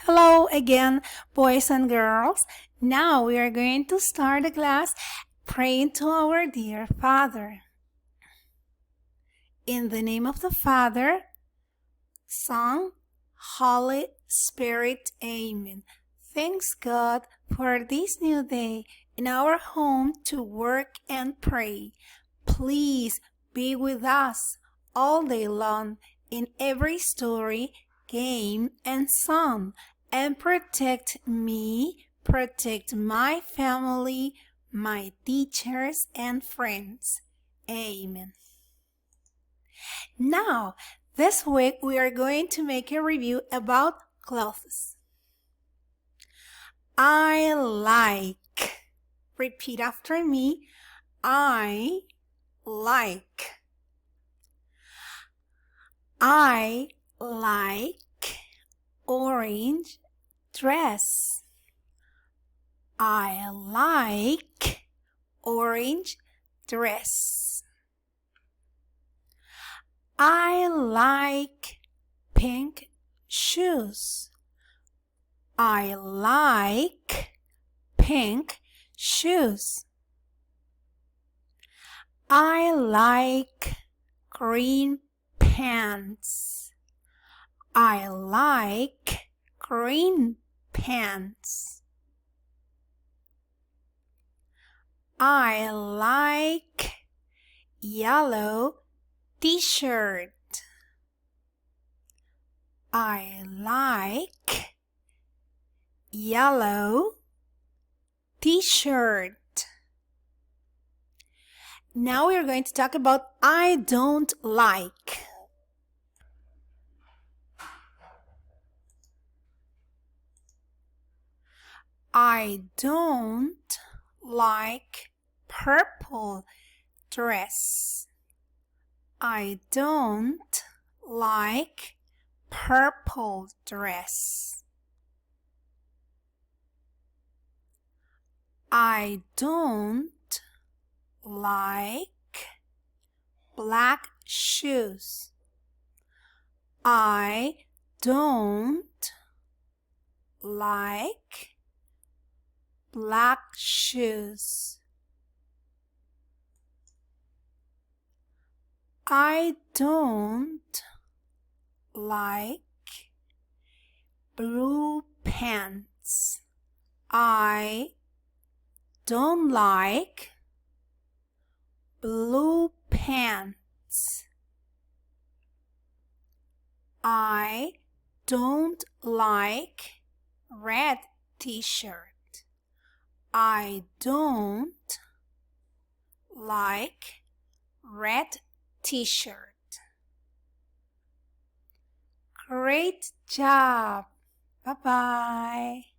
Hello again, boys and girls. Now we are going to start the class praying to our dear Father. In the name of the Father, Son, Holy Spirit, Amen. Thanks God for this new day in our home to work and pray. Please be with us all day long in every story, game, and song, and protect me, protect my family, my teachers, and friends. Amen. Now, this week we are going to make a review about clothes. I like. Repeat after me. I like. I like orange dress. I like orange dress. I like pink shoes. I like pink shoes. I like green pants. I like green pants. I like yellow t-shirt. I like yellow t-shirt. Now we are going to talk about I don't like. I don't like purple dress. I don't like purple dress. I don't like black shoes. I don't like black shoes. I don't like blue pants. I don't like blue pants. I don't like red t-shirt. I don't like red t-shirt. Great job. Bye-bye.